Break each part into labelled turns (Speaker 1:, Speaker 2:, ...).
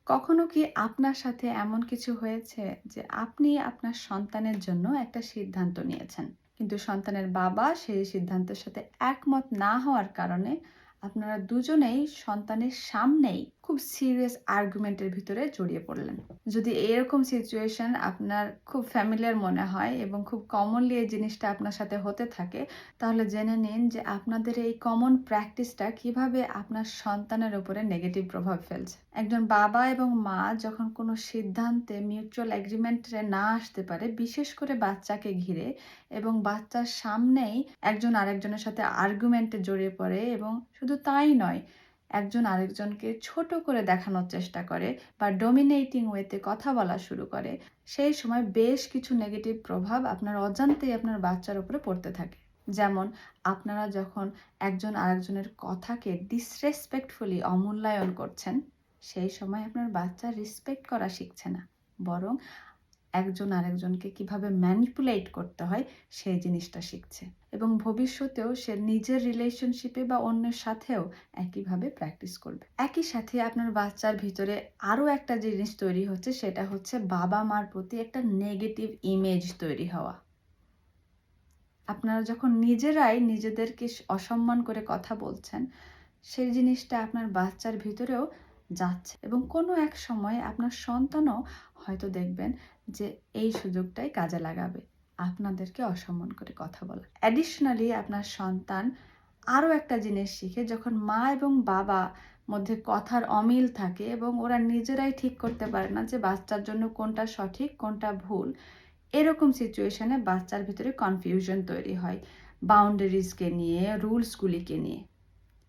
Speaker 1: কখনো কি আপনার সাথে এমন কিছু হয়েছে যে আপনি আপনার সন্তানের জন্য একটা সিদ্ধান্ত নিয়েছেন, কিন্তু সন্তানের বাবা সেই সিদ্ধান্তের সাথে একমত না হওয়ার কারণে আপনারা দুজনেই সন্তানের সামনেই খুব সিরিয়াস আর্গুমেন্টের ভিতরে জড়িয়ে পড়লেন? যদি এরকম সিচুয়েশন আপনার খুব ফ্যামিলিয়ার মনে হয় এবং খুব কমনলি এই জিনিসটা আপনার সাথে হতে থাকে, তাহলে জেনে নিন যে আপনাদের এই কমন প্র্যাকটিসটা কিভাবে আপনার সন্তানের উপরে নেগেটিভ প্রভাব ফেলছে। একজন বাবা এবং মা যখন কোনো সিদ্ধান্তে মিউচুয়াল এগ্রিমেন্টে না আসতে পারে, বিশেষ করে বাচ্চাকে ঘিরে, এবং বাচ্চার সামনেই একজন আরেকজনের সাথে আর্গুমেন্টে জড়িয়ে পড়ে, এবং শুধু তাই নয়, একজন আরেকজনকে ছোট করে দেখানোর চেষ্টা করে বা ডমিনেটিং ওয়েতে কথা বলা শুরু করে, সেই সময় বেশ কিছু নেগেটিভ প্রভাব আপনার অজান্তেই আপনার বাচ্চার উপরে পড়তে থাকে। যেমন, আপনারা যখন একজন আরেকজনের কথাকে ডিসরেসপেক্টফুলি অমূল্যায়ন করছেন, সেই সময় আপনার বাচ্চা রেসপেক্ট করা শিখছে না, বরং একজন আরেকজনকে কিভাবে ম্যানিপুলেট করতে হয় সেই জিনিসটা শিখছে, এবং ভবিষ্যতেও সে নিজের রিলেশনশিপে বা অন্যের সাথেও একইভাবে প্র্যাকটিস করবে। একই সাথে আপনার বাচ্চার ভিতরে আরও একটা জিনিস তৈরি হচ্ছে, সেটা হচ্ছে বাবা মার প্রতি একটা নেগেটিভ ইমেজ তৈরি হওয়া। আপনারা যখন নিজেরাই নিজেদেরকে অসম্মান করে কথা বলছেন, সেই জিনিসটা আপনার বাচ্চার ভিতরেও যাচ্ছে, এবং কোনো এক সময় আপনার সন্তানও হয়তো দেখবেন যে এই সুযোগটাই কাজে লাগাবে আপনাদেরকে অসম্মান করে কথা বলা। অ্যাডিশনালি আপনার সন্তান আরও একটা জিনিস শিখে, যখন মা এবং বাবা মধ্যে কথার অমিল থাকে এবং ওরা নিজেরাই ঠিক করতে পারে না যে বাচ্চার জন্য কোনটা সঠিক কোনটা ভুল, এরকম সিচুয়েশনে বাচ্চার ভিতরে কনফিউশন তৈরি হয় বাউন্ডারিজকে নিয়ে, রুলসগুলিকে নিয়ে,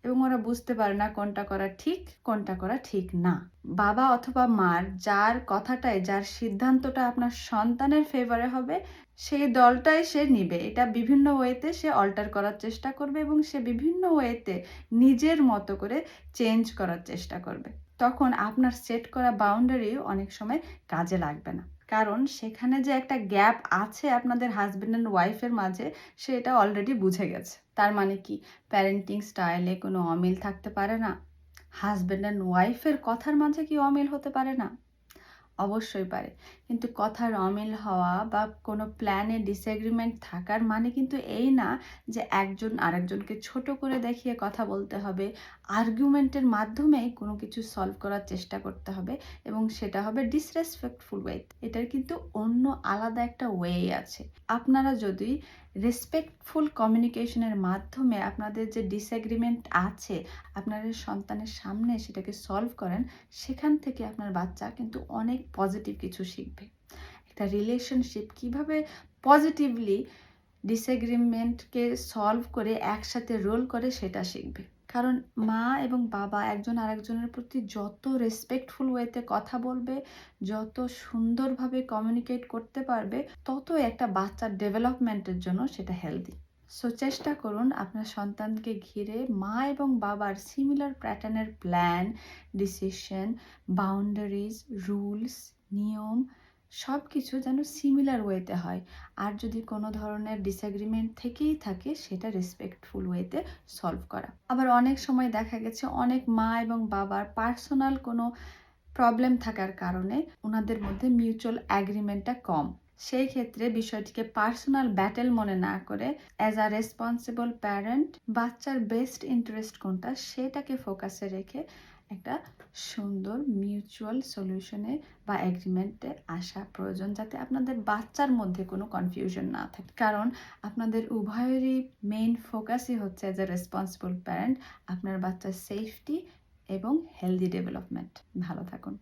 Speaker 1: এবং ওরা বুঝতে পারে না কোনটা করা ঠিক কোনটা করা ঠিক না। বাবা অথবা মার যার কথাটাই, যার সিদ্ধান্তটা আপনার সন্তানের ফেভারে হবে, সেই দলটাই সে নিবে। এটা বিভিন্ন ওয়েতে সে অল্টার করার চেষ্টা করবে, এবং সে বিভিন্ন ওয়েতে নিজের মতো করে চেঞ্জ করার চেষ্টা করবে। তখন আপনার সেট করা বাউন্ডারি অনেক সময় কাজে লাগবে না, কারণ সেখানে যে একটা গ্যাপ আছে আপনাদের হাজব্যান্ড অ্যান্ড ওয়াইফের মাঝে, সেটা অলরেডি বুঝে গেছে। তার মানে কি, প্যারেন্টিং স্টাইলে কোনো অমিল থাকতে পারে না? হাজব্যান্ড অ্যান্ড ওয়াইফের কথার মাঝে কি অমিল হতে পারে না? অবশ্যই পারে। কিন্তু কথার অমিল হওয়া বা কোনো প্ল্যানে ডিসএগ্রিমেন্ট থাকার মানে কিন্তু এই না যে একজন আরেকজনকে ছোট করে দেখিয়ে কথা বলতে হবে, আর্গুমেন্টের মাধ্যমেই কোনো কিছু সলভ করার চেষ্টা করতে হবে, এবং সেটা হবে ডিসরেসপেক্টফুল ওয়ে। এটার কিন্তু অন্য আলাদা একটা ওয়ে আছে। আপনারা যদি রেসপেক্টফুল কমিউনিকেশনের মাধ্যমে আপনাদের যে ডিসএগ্রিমেন্ট আছে, আপনাদের সন্তানের সামনে সেটাকে সলভ করেন, সেখান থেকে আপনার বাচ্চা কিন্তু অনেক পজিটিভ কিছু শিখবে। একটা রিলেশনশিপ কিভাবে পজিটিভলি ডিসএগ্রিমেন্টকে সলভ করে একসাথে রোল করে সেটা শিখবে। কারণ মা এবং বাবা একজন আরেকজনের প্রতি যত রেসপেক্টফুল ওয়েতে কথা বলবে, যত সুন্দরভাবে কমিউনিকেট করতে পারবে, তত একটা বাচ্চার ডেভেলপমেন্টের জন্য সেটা হেলদি। সো চেষ্টা করুন আপনার সন্তানকে ঘিরে মা এবং বাবার সিমিলার প্যাটার্নের প্ল্যান, ডিসিশন, বাউন্ডারিজ, রুলস, নিয়ম সব কিছু যেন সিমিলার ওয়েতে হয়। আর যদি কোনো ধরনের ডিসএগ্রিমেন্ট থেকেই থাকে, সেটা রেসপেক্টফুল ওয়েতে সলভ করা। আবার অনেক সময় দেখা গেছে অনেক মা এবং বাবার পার্সোনাল কোনো প্রবলেম থাকার কারণে ওনাদের মধ্যে মিউচুয়াল অ্যাগ্রিমেন্টটা কম। সেই ক্ষেত্রে বিষয়টিকে পার্সোনাল ব্যাটেল মনে না করে, অ্যাজ আ রেসপন্সিবল প্যারেন্ট, বাচ্চার বেস্ট ইন্টারেস্ট কোনটা সেটাকে ফোকাসে রেখে একটা সুন্দর মিউচুয়াল সলিউশনে বা এগ্রিমেন্টে আসা প্রয়োজন, যাতে আপনাদের বাচ্চার মধ্যে কোনো কনফিউশন না থাকে। কারণ আপনাদের উভয়েরই মেইন ফোকাসই হচ্ছে অ্যাজ এ রেসপন্সিবল প্যারেন্ট আপনার বাচ্চার সেফটি এবং হেলদি ডেভেলপমেন্ট। ভালো থাকুন।